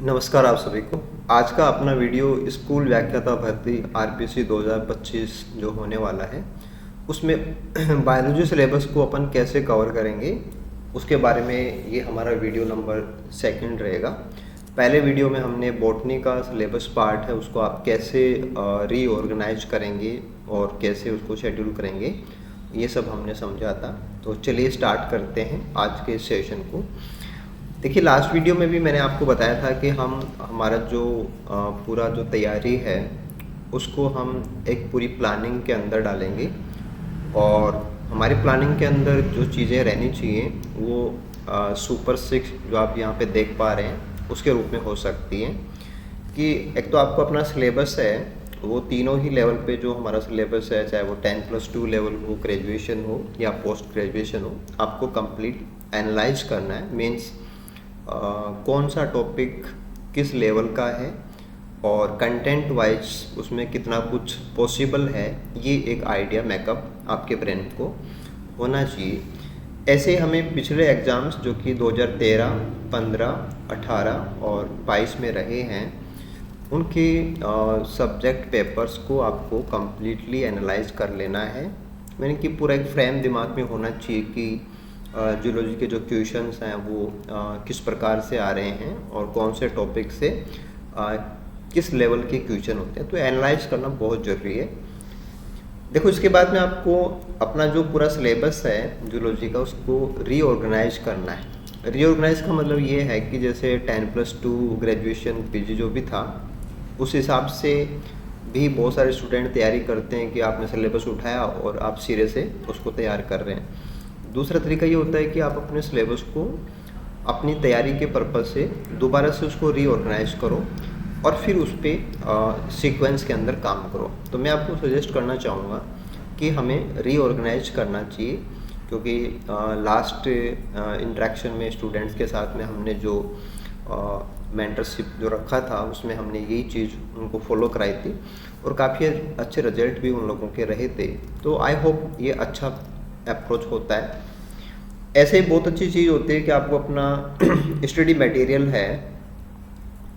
नमस्कार आप सभी को। आज का अपना वीडियो स्कूल व्याख्याता भर्ती आरपीसी 2025 जो होने वाला है उसमें बायोलॉजी सिलेबस को अपन कैसे कवर करेंगे उसके बारे में ये हमारा वीडियो नंबर सेकंड रहेगा। पहले वीडियो में हमने बॉटनी का सिलेबस पार्ट है उसको आप कैसे रीऑर्गेनाइज करेंगे और कैसे उसको शेड्यूल करेंगे ये सब हमने समझा था। तो चलिए स्टार्ट करते हैं आज के सेशन को। देखिए लास्ट वीडियो में भी मैंने आपको बताया था कि हम हमारा जो पूरा जो तैयारी है उसको हम एक पूरी प्लानिंग के अंदर डालेंगे और हमारी प्लानिंग के अंदर जो चीज़ें रहनी चाहिए वो सुपर 6 जो आप यहाँ पे देख पा रहे हैं उसके रूप में हो सकती हैं कि एक तो आपको अपना सिलेबस है वो तीनों ही लेवल पे जो हमारा सिलेबस है चाहे वो 10+2 लेवल हो, ग्रेजुएशन हो या पोस्ट ग्रेजुएशन हो, आपको कंप्लीट एनालाइज करना है। मीन्स कौन सा टॉपिक किस लेवल का है और कंटेंट वाइज उसमें कितना कुछ पॉसिबल है, ये एक आइडिया मेकअप आपके ब्रेन को होना चाहिए। ऐसे हमें पिछले एग्ज़ाम्स जो कि 2013, 15, 18 और 22 में रहे हैं उनके सब्जेक्ट पेपर्स को आपको कम्प्लीटली एनालाइज कर लेना है। मैंने कि पूरा एक फ्रेम दिमाग में होना चाहिए कि जूलॉजी के जो क्वेश्चंस हैं वो किस प्रकार से आ रहे हैं और कौन से टॉपिक से किस लेवल के क्वेश्चन होते हैं, तो एनालाइज करना बहुत ज़रूरी है। देखो इसके बाद में आपको अपना जो पूरा सिलेबस है जूलॉजी का उसको रीऑर्गेनाइज करना है। रीऑर्गेनाइज का मतलब ये है कि जैसे 10+2 ग्रेजुएशन पीजी जो भी था उस हिसाब से भी बहुत सारे स्टूडेंट तैयारी करते हैं कि आपने सिलेबस उठाया और आप सिरे से उसको तैयार कर रहे हैं। दूसरा तरीका ये होता है कि आप अपने सिलेबस को अपनी तैयारी के पर्पज़ से दोबारा से उसको रीऑर्गेनाइज करो और फिर उस पर सीक्वेंस के अंदर काम करो। तो मैं आपको सजेस्ट करना चाहूँगा कि हमें रीऑर्गेनाइज करना चाहिए क्योंकि लास्ट इंटरेक्शन में स्टूडेंट्स के साथ में हमने जो मेंटरशिप जो रखा था उसमें हमने यही चीज़ उनको फॉलो कराई थी और काफ़ी अच्छे रिजल्ट भी उन लोगों के रहे थे। तो आई होप ये अच्छा अप्रोच होता है। ऐसे ही बहुत अच्छी चीज़ होती है कि आपको अपना स्टडी मटेरियल है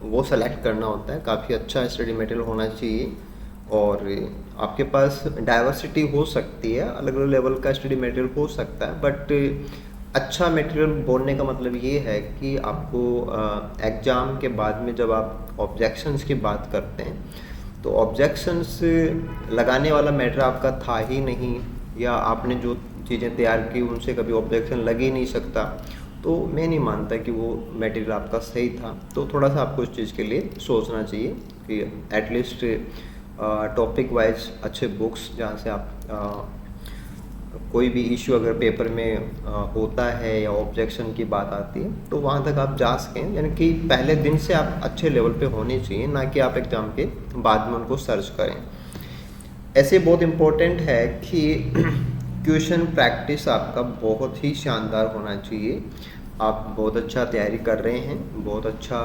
वो सेलेक्ट करना होता है। काफ़ी अच्छा स्टडी मटेरियल होना चाहिए और आपके पास डाइवर्सिटी हो सकती है, अलग अलग लेवल का स्टडी मटेरियल हो सकता है, बट अच्छा मटेरियल बोलने का मतलब ये है कि आपको एग्ज़ाम के बाद में जब आप ऑब्जेक्शंस की बात करते हैं तो ऑब्जेक्शंस लगाने वाला मैटर आपका था ही नहीं या आपने जो चीज़ें तैयार की उनसे कभी ऑब्जेक्शन लग ही नहीं सकता, तो मैं नहीं मानता कि वो मटेरियल आपका सही था। तो थोड़ा सा आपको इस चीज़ के लिए सोचना चाहिए कि एटलीस्ट टॉपिक वाइज अच्छे बुक्स जहाँ से आप कोई भी इश्यू अगर पेपर में होता है या ऑब्जेक्शन की बात आती है तो वहाँ तक आप जा सकें। यानी कि पहले दिन से आप अच्छे लेवल पे होने चाहिए, ना कि आप एग्ज़ाम के बाद में उनको सर्च करें। ऐसे बहुत इम्पोर्टेंट है कि क्वेश्चन प्रैक्टिस आपका बहुत ही शानदार होना चाहिए। आप बहुत अच्छा तैयारी कर रहे हैं, बहुत अच्छा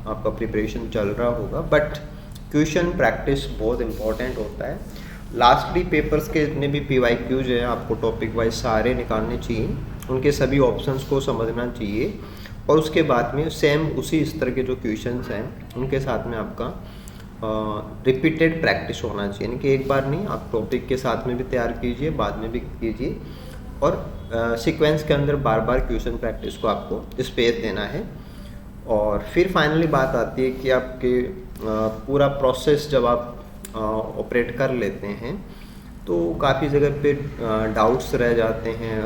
आपका प्रिपरेशन चल रहा होगा, बट क्वेश्चन प्रैक्टिस बहुत इम्पोर्टेंट होता है। लास्टली पेपर्स के जितने भी PYQs हैं आपको टॉपिक वाइज सारे निकालने चाहिए, उनके सभी ऑप्शंस को समझना चाहिए और उसके बाद में सेम उसी स्तर के जो क्वेश्चंस हैं उनके साथ में आपका रिपीटेड प्रैक्टिस होना चाहिए। यानी कि एक बार नहीं, आप टॉपिक के साथ में भी तैयार कीजिए, बाद में भी कीजिए और सीक्वेंस के अंदर बार बार क्वेश्चन प्रैक्टिस को आपको स्पेस देना है। और फिर फाइनली बात आती है कि आपके पूरा प्रोसेस जब आप ऑपरेट कर लेते हैं तो काफ़ी जगह पे डाउट्स रह जाते हैं,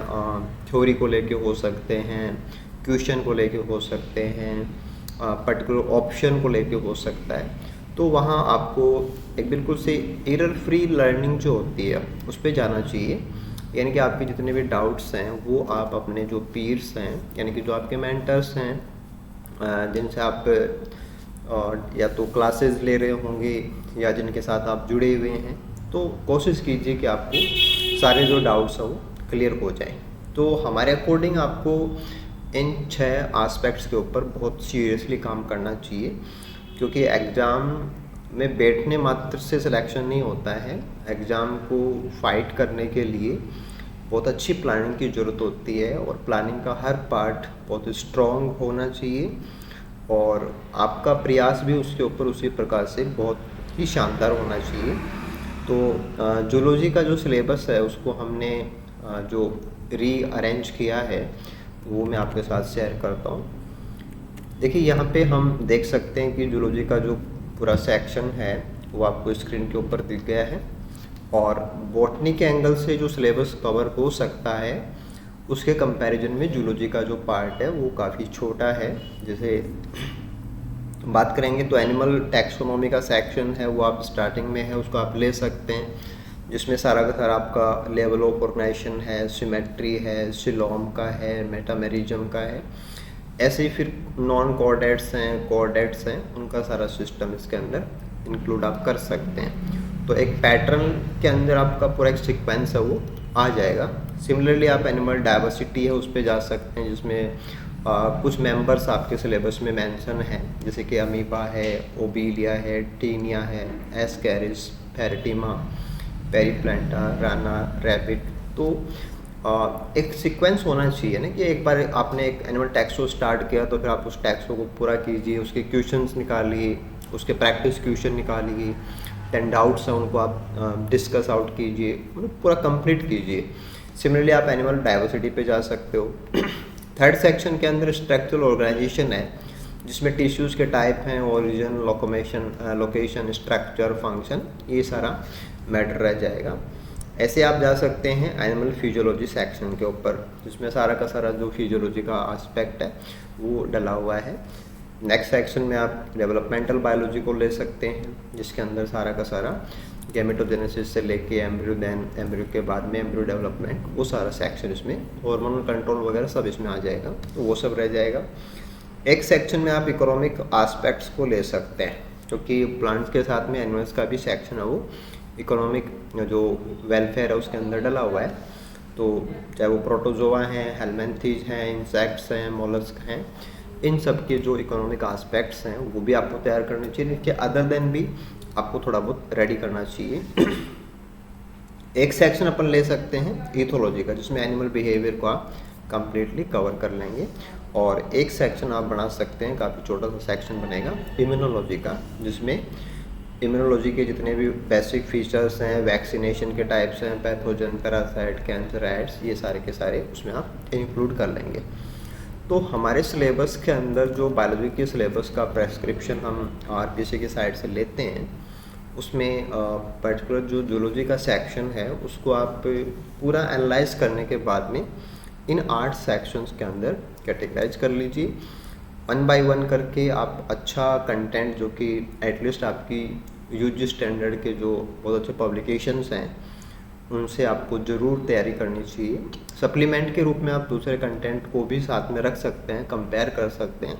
थ्योरी को लेके हो सकते हैं, क्वेश्चन को लेके हो सकते हैं, पर्टिकुलर ऑप्शन को लेके हो सकता है। तो वहाँ आपको एक बिल्कुल से एरर फ्री लर्निंग जो होती है उस पर जाना चाहिए। यानी कि आपके जितने भी डाउट्स हैं वो आप अपने जो पीर्स हैं यानी कि जो आपके मेंटर्स हैं जिनसे आप या तो क्लासेस ले रहे होंगे या जिनके साथ आप जुड़े हुए हैं, तो कोशिश कीजिए कि आपको सारे जो डाउट्स हैं वो क्लियर हो जाएं। तो हमारे अकॉर्डिंग आपको इन 6 आस्पेक्ट्स के ऊपर बहुत सीरियसली काम करना चाहिए क्योंकि एग्ज़ाम में बैठने मात्र से सिलेक्शन नहीं होता है। एग्ज़ाम को फाइट करने के लिए बहुत अच्छी प्लानिंग की ज़रूरत होती है और प्लानिंग का हर पार्ट बहुत स्ट्रॉन्ग होना चाहिए और आपका प्रयास भी उसके ऊपर उसी प्रकार से बहुत ही शानदार होना चाहिए। तो जूलॉजी का जो सिलेबस है उसको हमने जो रीअरेंज किया है वो मैं आपके साथ शेयर करता हूँ। देखिए यहाँ पे हम देख सकते हैं कि जूलॉजी का जो पूरा सेक्शन है वो आपको स्क्रीन के ऊपर दिख गया है, और बॉटनी के एंगल से जो सिलेबस कवर हो सकता है उसके कंपैरिजन में जूलॉजी का जो पार्ट है वो काफ़ी छोटा है। जैसे बात करेंगे तो एनिमल टैक्सोनॉमी का सेक्शन है वो आप स्टार्टिंग में है, उसको आप ले सकते हैं, जिसमें सारा का सारा आपका लेवल ऑफ ऑर्गेनाइजेशन है, सिमेट्री है, सिलोम का है, मेटामेरिज्म का है। ऐसे ही फिर नॉन कोऑर्डिनेट्स हैं, उनका सारा सिस्टम इसके अंदर इंक्लूड आप कर सकते हैं। तो एक पैटर्न के अंदर आपका पूरा एक सीक्वेंस है वो आ जाएगा। सिमिलरली आप एनिमल डाइवर्सिटी है उस पर जा सकते हैं, जिसमें कुछ मेंबर्स आपके सिलेबस में मेंशन हैं, जैसे कि अमीबा है, ओबीलिया है, टीनिया है, एस्कैरिस, फेरेटिमा, पेरीप्लेंटा, राना, रैबिट। तो एक सीक्वेंस होना चाहिए ना कि एक बार आपने एक एनिमल टैक्सो स्टार्ट किया तो फिर आप उस टैक्सो को पूरा कीजिए, उसके क्वेश्चंस निकालिए, उसके प्रैक्टिस क्वेश्चन निकालिए, दैन डाउट्स हैं उनको आप डिस्कस आउट कीजिए, मतलब पूरा कंप्लीट कीजिए। सिमिलरली आप एनिमल डाइवर्सिटी पे जा सकते हो। थर्ड सेक्शन के अंदर स्ट्रक्चरल ऑर्गेनाइजेशन है, जिसमें टिश्यूज़ के टाइप हैं, ओरिजिन, लोकेशन, स्ट्रक्चर, फंक्शन, ये सारा मैटर रह जाएगा। ऐसे आप जा सकते हैं एनिमल फिजियोलॉजी सेक्शन के ऊपर, जिसमें सारा का सारा जो फिजियोलॉजी का एस्पेक्ट है वो डला हुआ है। नेक्स्ट सेक्शन में आप डेवलपमेंटल बायोलॉजी को ले सकते हैं, जिसके अंदर सारा का सारा गैमेटोजेनेसिस से लेके एम्ब्रियो, देन एम्ब्रियो के बाद में एम्ब्रियो डेवलपमेंट, वो सारा सेक्शन इसमें, हार्मोनल कंट्रोल वगैरह सब इसमें आ जाएगा, तो वो सब रह जाएगा। एक सेक्शन में आप इकोनॉमिक एस्पेक्ट्स को ले सकते हैं, क्योंकि प्लांट्स के साथ में एनिमल्स का भी सेक्शन है वो इकोनॉमिक जो वेलफेयर है उसके अंदर डला हुआ है। तो चाहे वो प्रोटोजोआ हैं, हेलमेंथीज हैं, इंसेक्ट्स हैं, मोलस्क हैं, इन सब के जो इकोनॉमिक एस्पेक्ट्स हैं वो भी आपको तैयार करने चाहिए। इनके अदर देन भी आपको थोड़ा बहुत रेडी करना चाहिए। एक सेक्शन अपन ले सकते हैं इथोलॉजी का, जिसमें एनिमल बिहेवियर को आप कंप्लीटली कवर कर लेंगे, और एक सेक्शन आप बना सकते हैं, काफ़ी छोटा सा सेक्शन बनेगा इम्यूनोलॉजी का, जिसमें इम्यूनोलॉजी के जितने भी बेसिक फीचर्स हैं, वैक्सीनेशन के टाइप्स हैं, पैथोजन, पैरासाइट, कैंसर, एड्स, ये सारे के सारे उसमें आप इंक्लूड कर लेंगे। तो हमारे सिलेबस के अंदर जो बायोलॉजी के सिलेबस का प्रेस्क्रिप्शन हम आरपीसी की साइड से लेते हैं, उसमें पर्टिकुलर जो जूलॉजी का सेक्शन है उसको आप पूरा एनालाइज करने के बाद में इन 8 सेक्शंस के अंदर कैटेगराइज कर लीजिए। 1 बाय 1 करके आप अच्छा कंटेंट, जो कि एटलीस्ट आपकी यूजी स्टैंडर्ड के जो बहुत अच्छे पब्लिकेशंस हैं उनसे आपको ज़रूर तैयारी करनी चाहिए। सप्लीमेंट के रूप में आप दूसरे कंटेंट को भी साथ में रख सकते हैं, कंपेयर कर सकते हैं,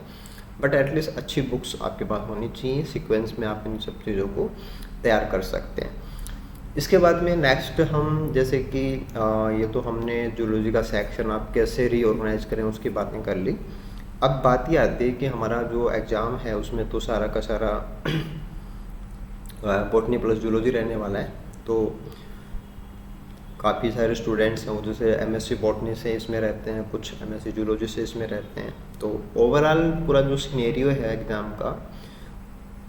बट एटलीस्ट अच्छी बुक्स आपके पास होनी चाहिए। सीक्वेंस में आप इन सब चीज़ों को तैयार कर सकते हैं। इसके बाद में नेक्स्ट हम, जैसे कि ये तो हमने जूलॉजी का सेक्शन आप कैसे रीऑर्गेनाइज करें उसकी बातें कर ली। अब बात ये आती है कि हमारा जो एग्ज़ाम है उसमें तो सारा का सारा बॉटनी प्लस जूलॉजी रहने वाला है। तो काफ़ी सारे स्टूडेंट्स हैं वो जैसे एमएससी बॉटनी से इसमें रहते हैं, कुछ एमएससी जूलॉजी से इसमें रहते हैं। तो ओवरऑल पूरा जो सिनेरियो है एग्ज़ाम का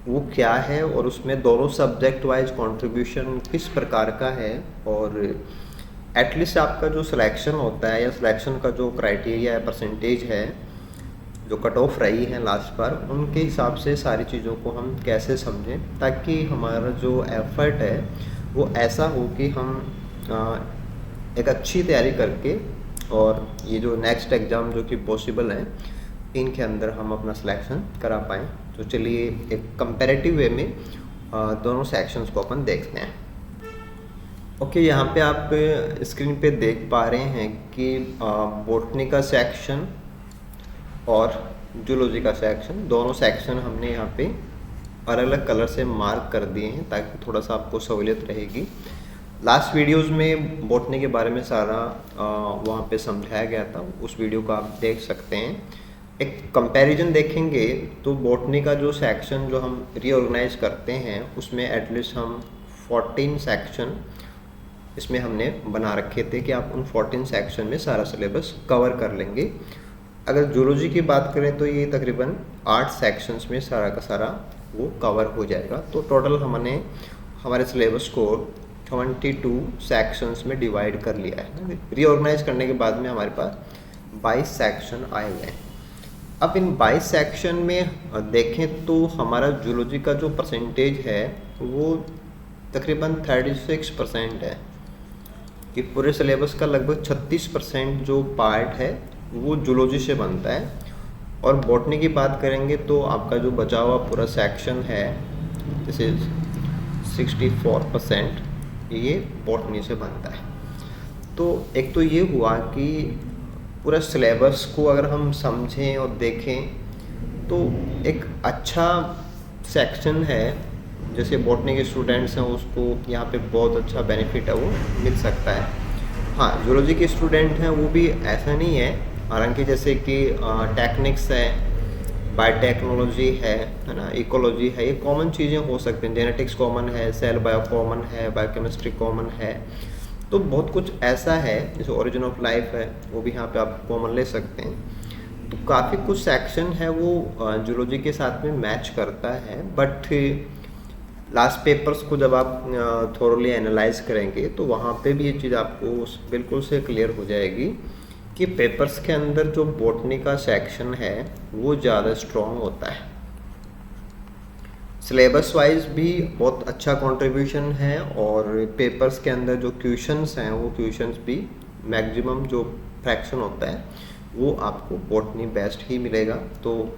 वो क्या है, और उसमें दोनों सब्जेक्ट वाइज कंट्रीब्यूशन किस प्रकार का है, और एटलीस्ट आपका जो सिलेक्शन होता है या सिलेक्शन का जो क्राइटेरिया है, परसेंटेज है, जो कट ऑफ रही है लास्ट बार, उनके हिसाब से सारी चीज़ों को हम कैसे समझें, ताकि हमारा जो एफर्ट है वो ऐसा हो कि हम एक अच्छी तैयारी करके, और ये जो नेक्स्ट एग्ज़ाम जो कि पॉसिबल है इनके अंदर हम अपना सिलेक्शन करा पाएँ। तो चलिए एक कंपैरेटिव वे में दोनों सेक्शंस को अपन देखते हैं। ओके, यहाँ पे आप स्क्रीन पे देख पा रहे हैं कि बॉटनी का सेक्शन और जूलॉजी का सेक्शन, दोनों सेक्शन हमने यहाँ पे अलग अलग कलर से मार्क कर दिए हैं ताकि थोड़ा सा आपको सहूलियत रहेगी। लास्ट वीडियोस में बॉटनी के बारे में सारा वहाँ पे समझाया गया था, उस वीडियो को आप देख सकते हैं। एक कंपैरिजन देखेंगे तो बॉटनी का जो सेक्शन जो हम रीऑर्गेनाइज करते हैं उसमें एटलीस्ट हम 14 सेक्शन इसमें हमने बना रखे थे कि आप उन 14 सेक्शन में सारा सिलेबस कवर कर लेंगे। अगर जूलॉजी की बात करें तो ये तकरीबन 8 सेक्शंस में सारा का सारा वो कवर हो जाएगा। तो टोटल हमने हमारे सिलेबस को 22 सेक्शंस में डिवाइड कर लिया है। रीऑर्गेनाइज करने के बाद में हमारे पास 22 सेक्शन आए हुए हैं। अब इन 22 सेक्शन में देखें तो हमारा जूलॉजी का जो परसेंटेज है वो तकरीबन 36% है, कि पूरे सिलेबस का लगभग 36% जो पार्ट है वो जूलॉजी से बनता है। और बॉटनी की बात करेंगे तो आपका जो बचा हुआ पूरा सेक्शन है जैसे 64% ये बॉटनी से बनता है। तो एक तो ये हुआ कि पूरा सिलेबस को अगर हम समझें और देखें तो एक अच्छा सेक्शन है। जैसे बॉटनी के स्टूडेंट्स हैं उसको यहाँ पे बहुत अच्छा बेनिफिट है वो मिल सकता है। हाँ, जूलॉजी के स्टूडेंट हैं वो भी ऐसा नहीं है, हालांकि जैसे कि टेक्निक्स है, बायोटेक्नोलॉजी है ना, इकोलॉजी है, ये कॉमन चीज़ें हो सकती हैं। जेनेटिक्स कॉमन है, सेल बायो कॉमन है, बायोकेमिस्ट्री कॉमन है। तो बहुत कुछ ऐसा है जैसे ओरिजिन ऑफ लाइफ है, वो भी यहाँ पे आप कॉमन ले सकते हैं। तो काफ़ी कुछ सेक्शन है वो जूलॉजी के साथ में मैच करता है। बट लास्ट पेपर्स को जब आप थोरली एनालाइज करेंगे तो वहाँ पे भी ये चीज़ आपको बिल्कुल से क्लियर हो जाएगी कि पेपर्स के अंदर जो बॉटनी का सेक्शन है वो ज़्यादा स्ट्रॉन्ग होता है। सिलेबस वाइज भी बहुत अच्छा कंट्रीब्यूशन है और पेपर्स के अंदर जो क्वेश्चंस हैं वो क्वेश्चंस भी मैक्सिमम जो फ्रैक्शन होता है वो आपको बॉटनी बेस्ट ही मिलेगा। तो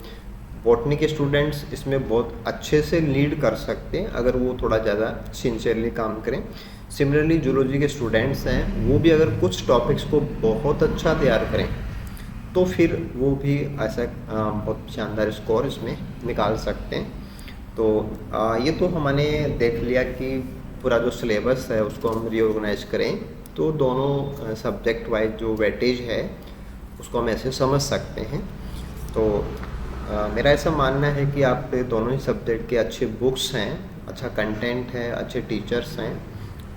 बॉटनी के स्टूडेंट्स इसमें बहुत अच्छे से लीड कर सकते हैं अगर वो थोड़ा ज़्यादा सिंसियरली काम करें। सिमिलरली जूलॉजी के स्टूडेंट्स हैं वो भी अगर कुछ टॉपिक्स को बहुत अच्छा तैयार करें तो फिर वो भी ऐसा बहुत शानदार स्कोर इसमें निकाल सकते हैं। तो ये तो हमने देख लिया कि पूरा जो सिलेबस है उसको हम रीऑर्गेनाइज करें तो दोनों सब्जेक्ट वाइज जो वेटेज है उसको हम ऐसे समझ सकते हैं। तो मेरा ऐसा मानना है कि आप दोनों ही सब्जेक्ट के अच्छे बुक्स हैं, अच्छा कंटेंट है, अच्छे टीचर्स हैं,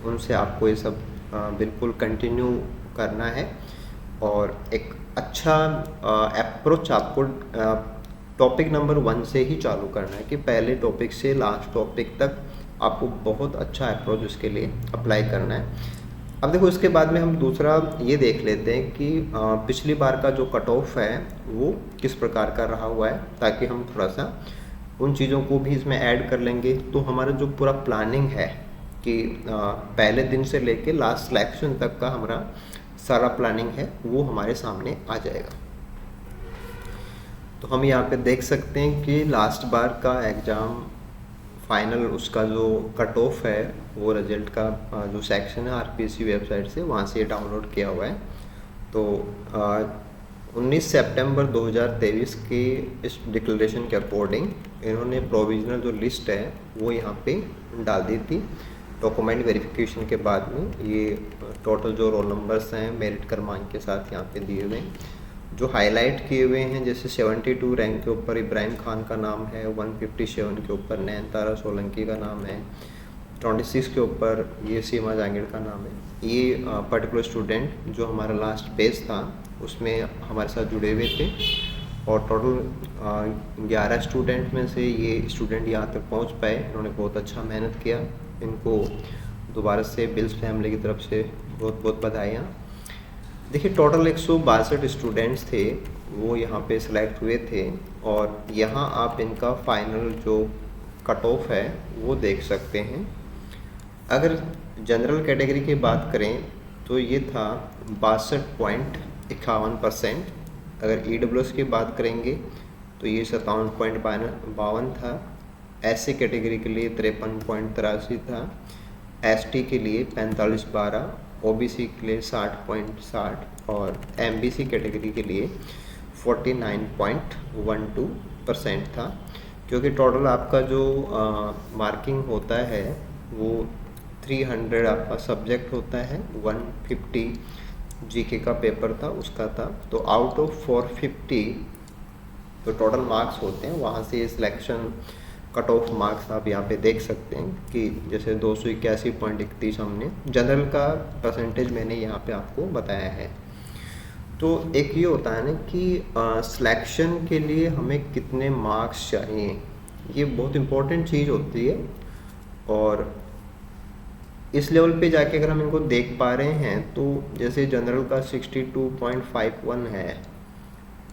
उनसे आपको ये सब बिल्कुल कंटिन्यू करना है। और एक अच्छा अप्रोच आपको टॉपिक नंबर 1 से ही चालू करना है कि पहले टॉपिक से लास्ट टॉपिक तक आपको बहुत अच्छा अप्रोच इसके लिए अप्लाई करना है। अब देखो इसके बाद में हम दूसरा ये देख लेते हैं कि पिछली बार का जो कट ऑफ है वो किस प्रकार का रहा हुआ है, ताकि हम थोड़ा सा उन चीज़ों को भी इसमें ऐड कर लेंगे। तो हमारा जो पूरा प्लानिंग है कि पहले दिन से लेके लास्ट सिलेक्शन तक का हमारा सारा प्लानिंग है वो हमारे सामने आ जाएगा। तो हम यहाँ पे देख सकते हैं कि लास्ट बार का एग्ज़ाम फाइनल उसका जो कट ऑफ है वो रिजल्ट का जो सेक्शन है आरपीएससी वेबसाइट से वहाँ से डाउनलोड किया हुआ है। तो 19 सितंबर 2023 के इस डिक्लेरेशन के अकॉर्डिंग इन्होंने प्रोविजनल जो लिस्ट है वो यहाँ पे डाल दी थी। डॉक्यूमेंट वेरिफिकेशन के बाद में ये टोटल जो रोल नंबर्स हैं मेरिट क्रमांक के साथ यहाँ पे दिए हुए हैं। जो हाईलाइट किए हुए हैं जैसे 72 रैंक के ऊपर इब्राहिम खान का नाम है, 157 के ऊपर नयनतारा सोलंकी का नाम है, 26 के ऊपर ये सीमा जहांगीर का नाम है। ये पर्टिकुलर स्टूडेंट जो हमारा लास्ट बेस था उसमें हमारे साथ जुड़े हुए थे और टोटल 11 स्टूडेंट में से ये स्टूडेंट यहाँ तक पहुँच पाए। इन्होंने बहुत अच्छा मेहनत किया, इनको दोबारा से बिल्स फैमिली की तरफ से बहुत बहुत बधाइयाँ। देखिए टोटल 162 स्टूडेंट्स थे वो यहाँ पे सिलेक्ट हुए थे और यहाँ आप इनका फाइनल जो कट ऑफ है वो देख सकते हैं। अगर जनरल कैटेगरी की बात करें तो ये था 62.51%। अगर EWS की बात करेंगे तो ये 57.52 था। SC कैटेगरी के लिए 53.83 था, ST के लिए 45.12, OBC के लिए 60.60 और MBC कैटेगरी के लिए 49.12% था। क्योंकि टोटल आपका जो मार्किंग होता है वो 300 आपका सब्जेक्ट होता है, 150 जीके का पेपर था उसका था। तो आउट ऑफ 450 जो टोटल मार्क्स होते हैं वहाँ से सिलेक्शन कट ऑफ मार्क्स आप यहाँ पे देख सकते हैं कि जैसे 281.31 हमने जनरल का परसेंटेज मैंने यहाँ पे आपको बताया है। तो एक ये होता है ना कि सिलेक्शन के लिए हमें कितने मार्क्स चाहिए, ये बहुत इम्पोर्टेंट चीज़ होती है। और इस लेवल पे जाके अगर हम इनको देख पा रहे हैं तो जैसे जनरल का 62.51 है,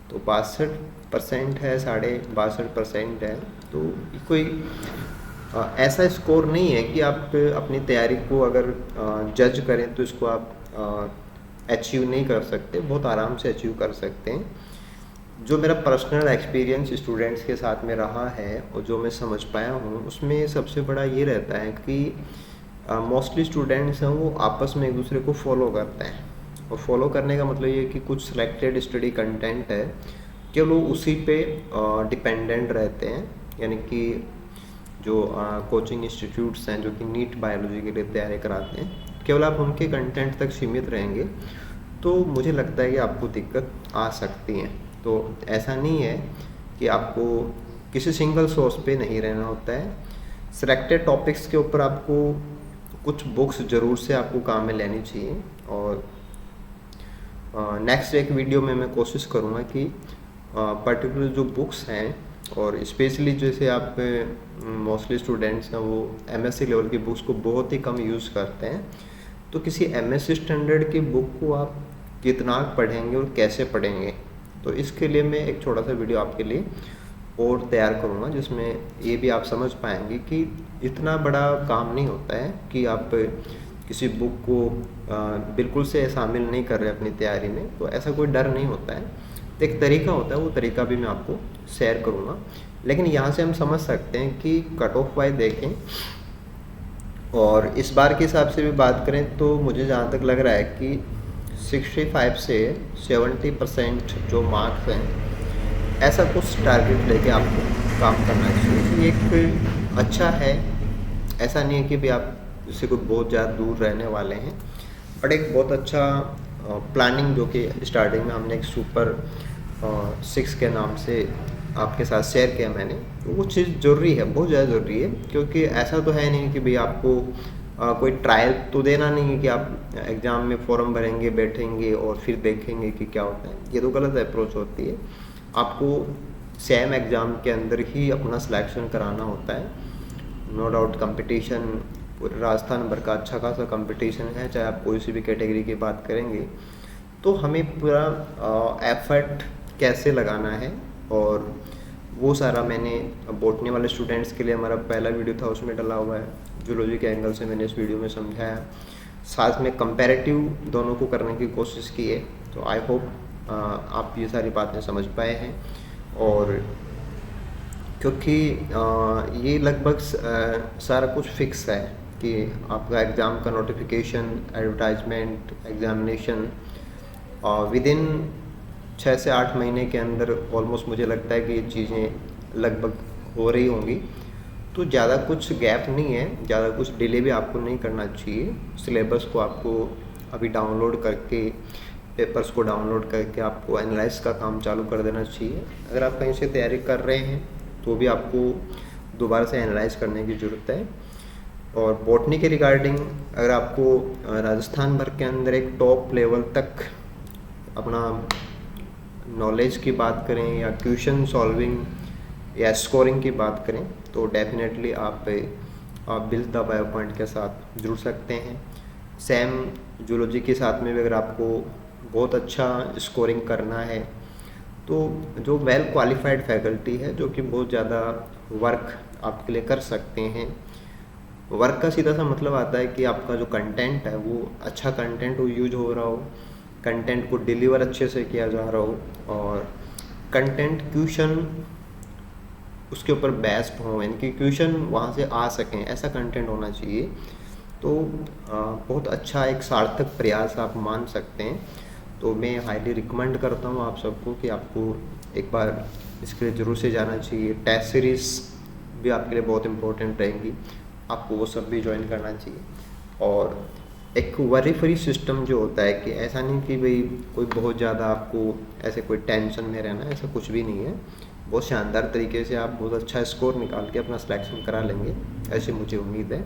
तो 62% है, 62.5% है। तो कोई ऐसा स्कोर नहीं है कि आप अपनी तैयारी को अगर जज करें तो इसको आप अचीव नहीं कर सकते, बहुत आराम से अचीव कर सकते हैं। जो मेरा पर्सनल एक्सपीरियंस स्टूडेंट्स के साथ में रहा है और जो मैं समझ पाया हूँ, उसमें सबसे बड़ा ये रहता है कि मोस्टली स्टूडेंट्स हैं वो आपस में एक दूसरे को फॉलो करते हैं। और फॉलो करने का मतलब ये कि कुछ सिलेक्टेड स्टडी कंटेंट है कि लोग उसी पे डिपेंडेंट रहते हैं। यानी कि जो कोचिंग इंस्टीट्यूट्स हैं जो कि नीट बायोलॉजी के लिए तैयारी कराते हैं, केवल आप उनके कंटेंट तक सीमित रहेंगे तो मुझे लगता है कि आपको दिक्कत आ सकती है। तो ऐसा नहीं है कि आपको किसी सिंगल सोर्स पे नहीं रहना होता है। सिलेक्टेड टॉपिक्स के ऊपर आपको कुछ बुक्स ज़रूर से आपको काम में लेनी चाहिए। और नेक्स्ट एक वीडियो में मैं कोशिश करूँगा कि पर्टिकुलर जो बुक्स हैं, और स्पेशली जैसे आप मोस्टली स्टूडेंट्स हैं वो एमएससी लेवल की बुक्स को बहुत ही कम यूज़ करते हैं, तो किसी एमएससी स्टैंडर्ड की बुक को आप कितना पढ़ेंगे और कैसे पढ़ेंगे, तो इसके लिए मैं एक छोटा सा वीडियो आपके लिए और तैयार करूँगा जिसमें ये भी आप समझ पाएंगे कि इतना बड़ा काम नहीं होता है कि आप किसी बुक को बिल्कुल से शामिल नहीं कर रहे अपनी तैयारी में, तो ऐसा कोई डर नहीं होता है। तो एक तरीका होता है, वो तरीका भी मैं आपको शेयर करूँगा। लेकिन यहाँ से हम समझ सकते हैं कि कट ऑफ वाइज देखें और इस बार के हिसाब से भी बात करें तो मुझे जहाँ तक लग रहा है कि 65 से 70% जो मार्क्स हैं, ऐसा कुछ टारगेट लेके आपको काम करना चाहिए। ये एक अच्छा है, ऐसा नहीं है कि भी आप इससे कोई बहुत ज़्यादा दूर रहने वाले हैं, बट एक बहुत अच्छा प्लानिंग जो कि स्टार्टिंग में हमने एक सुपर 6 के नाम से आपके साथ शेयर किया मैंने, तो वो चीज़ ज़रूरी है, बहुत ज़्यादा ज़रूरी है। क्योंकि ऐसा तो है नहीं कि भाई आपको कोई ट्रायल तो देना नहीं है कि आप एग्ज़ाम में फॉर्म भरेंगे, बैठेंगे और फिर देखेंगे कि क्या होता है। ये तो गलत अप्रोच होती है। आपको सेम एग्ज़ाम के अंदर ही अपना सिलेक्शन कराना होता है। नो डाउट कंपटीशन पूरे राजस्थान भर का अच्छा खासा कंपटीशन है, चाहे आप कोई सी भी कैटेगरी की बात करेंगे। तो हमें पूरा एफर्ट कैसे लगाना है, और वो सारा मैंने बॉटनी वाले स्टूडेंट्स के लिए हमारा पहला वीडियो था उसमें डाला हुआ है। जूलॉजी के एंगल से मैंने इस वीडियो में समझाया, साथ में कंपैरेटिव दोनों को करने की कोशिश की है। तो आई होप आप ये सारी बातें समझ पाए हैं। और क्योंकि ये लगभग सारा कुछ फिक्स है कि आपका एग्ज़ाम का notification, advertisement, examination with in 6 से 8 महीने के अंदर ऑलमोस्ट मुझे लगता है कि ये चीज़ें लगभग हो रही होंगी। तो ज़्यादा कुछ गैप नहीं है, ज़्यादा कुछ डिले भी आपको नहीं करना चाहिए। सिलेबस को आपको अभी डाउनलोड करके, पेपर्स को डाउनलोड करके आपको एनालाइज का काम चालू कर देना चाहिए। अगर आप कहीं से तैयारी कर रहे हैं तो भी आपको दोबारा से एनालाइज करने की ज़रूरत है। और बॉटनी के रिगार्डिंग अगर आपको राजस्थान भर के अंदर एक टॉप लेवल तक अपना नॉलेज की बात करें या क्वेश्चन सॉल्विंग या स्कोरिंग की बात करें, तो डेफिनेटली आप बिल द बायो पॉइंट के साथ जुड़ सकते हैं। सेम जूलॉजी के साथ में भी अगर आपको बहुत अच्छा स्कोरिंग करना है तो जो वेल क्वालिफाइड फैकल्टी है जो कि बहुत ज़्यादा वर्क आपके लिए कर सकते हैं। वर्क का सीधा सा मतलब आता है कि आपका जो कंटेंट है वो अच्छा कंटेंट वो यूज हो रहा हो, कंटेंट को डिलीवर अच्छे से किया जा रहा हो, और कंटेंट क्वेश्चन उसके ऊपर बेस्ड हो, इनकी क्वेश्चन वहाँ से आ सकें, ऐसा कंटेंट होना चाहिए। तो बहुत अच्छा एक सार्थक प्रयास आप मान सकते हैं। तो मैं हाईली रिकमेंड करता हूँ आप सबको कि आपको एक बार इसके लिए ज़रूर से जाना चाहिए। टेस्ट सीरीज़ भी आपके लिए बहुत इम्पोर्टेंट रहेंगी, आपको वो सब भी ज्वाइन करना चाहिए। और एक वरी फ्री सिस्टम जो होता है कि ऐसा नहीं कि भाई कोई बहुत ज़्यादा आपको ऐसे कोई टेंशन में रहना, ऐसा कुछ भी नहीं है। बहुत शानदार तरीके से आप बहुत अच्छा स्कोर निकाल के अपना सिलेक्शन करा लेंगे, ऐसी मुझे उम्मीद है।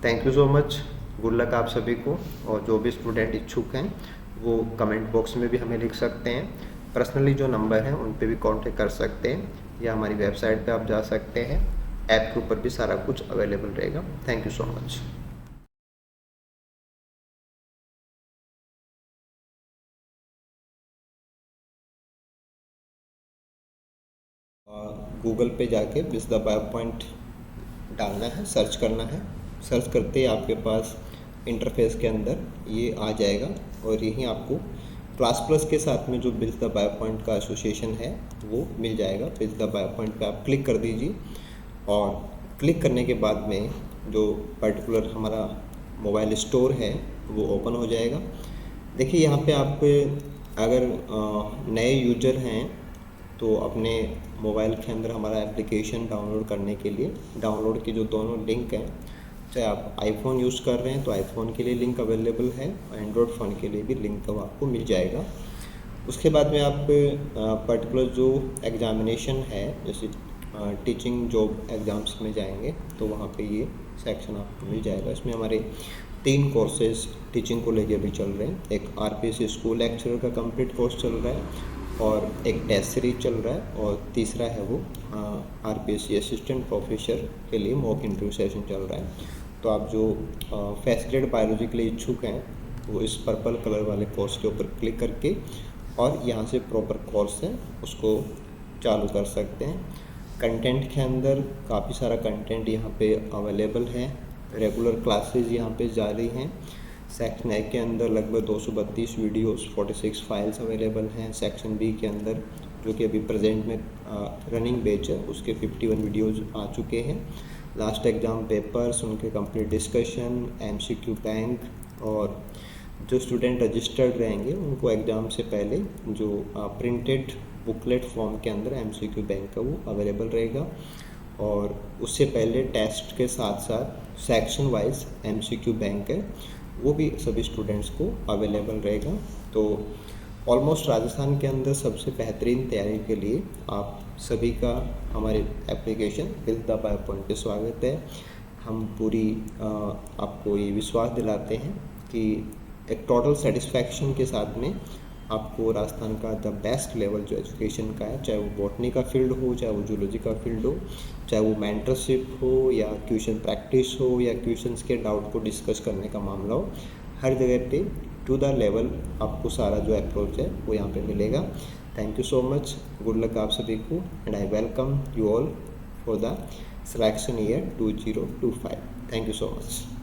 Thank you so much, good luck आप सभी को। और जो भी स्टूडेंट इच्छुक हैं वो कमेंट बॉक्स में भी हमें लिख सकते हैं। पर्सनली जो नंबर हैं उन पे भी कांटेक्ट कर सकते हैं, या हमारी वेबसाइट पे आप जा सकते हैं। ऐप के ऊपर भी सारा कुछ अवेलेबल रहेगा। Thank you so much. Google पे जाके विज द पावर पॉइंट डालना है, सर्च करना है। सर्च करते ही आपके पास इंटरफेस के अंदर ये आ जाएगा, और यहीं आपको क्लास प्लस के साथ में जो बिल्ड द पावर पॉइंट का एसोसिएशन है वो मिल जाएगा। बिल्ड द पावर पॉइंट पे आप क्लिक कर दीजिए, और क्लिक करने के बाद में जो पर्टिकुलर हमारा मोबाइल स्टोर है वो ओपन हो जाएगा। देखिए यहाँ पे आप अगर नए यूजर हैं तो अपने मोबाइल के अंदर हमारा एप्लीकेशन डाउनलोड करने के लिए डाउनलोड के जो दोनों लिंक हैं, चाहे आप आईफोन यूज़ कर रहे हैं तो आईफोन के लिए लिंक अवेलेबल है, एंड्रॉयड फ़ोन के लिए भी लिंक आपको मिल जाएगा। उसके बाद में आप पर्टिकुलर जो एग्ज़ामिनेशन है, जैसे टीचिंग जॉब एग्ज़ाम्स में जाएंगे तो वहाँ पे ये सेक्शन आपको मिल जाएगा। इसमें हमारे 3 कोर्सेज टीचिंग को लेके भी चल रहे हैं। एक आरपीएससी स्कूल लेक्चरर का कंप्लीट कोर्स चल रहा है, और एक टेस्ट सीरीज चल रहा है, और तीसरा है वो आरपीएससी असिस्टेंट प्रोफेसर के लिए मॉक इंटरव्यू सेशन चल रहा है। तो आप जो फर्स्ट ग्रेड बायोलॉजी के लिए इच्छुक हैं वो इस पर्पल कलर वाले कोर्स के ऊपर क्लिक करके और यहाँ से प्रॉपर कोर्स है उसको चालू कर सकते हैं। कंटेंट के अंदर काफ़ी सारा कंटेंट यहाँ पे अवेलेबल है। रेगुलर क्लासेस यहाँ पे जारी हैं। सेक्शन ए के अंदर लगभग 232 वीडियोस 46 फाइल्स अवेलेबल हैं। सेक्शन बी के अंदर जो कि अभी प्रेजेंट में रनिंग बैच है उसके 51 वीडियोस आ चुके हैं। लास्ट एग्ज़ाम पेपर्स, उनके कंप्लीट डिस्कशन, एमसीक्यू बैंक, और जो स्टूडेंट रजिस्टर्ड रहेंगे उनको एग्ज़ाम से पहले जो प्रिंटेड बुकलेट फॉर्म के अंदर एमसीक्यू बैंक का वो अवेलेबल रहेगा, और उससे पहले टेस्ट के साथ साथ सेक्शन वाइज एमसीक्यू बैंक है वो भी सभी स्टूडेंट्स को अवेलेबल रहेगा। तो ऑलमोस्ट राजस्थान के अंदर सबसे बेहतरीन तैयारी के लिए आप सभी का हमारे application build the power point पे स्वागत है। हम पूरी आपको ये विश्वास दिलाते हैं कि एक टोटल सेटिस्फैक्शन के साथ में आपको राजस्थान का द बेस्ट लेवल जो एजुकेशन का है, चाहे वो बॉटनी का फील्ड हो, चाहे वो जूलॉजी का फील्ड हो, चाहे वो मेंटरशिप हो या ट्यूशन प्रैक्टिस हो या ट्यूशन्स के डाउट को डिस्कस करने का मामला हो, हर जगह पे टू द लेवल आपको सारा जो अप्रोच है वो यहाँ पे मिलेगा। Thank you so much, good luck आप सभी को, and I welcome you all for the selection year 2025। Thank you so much.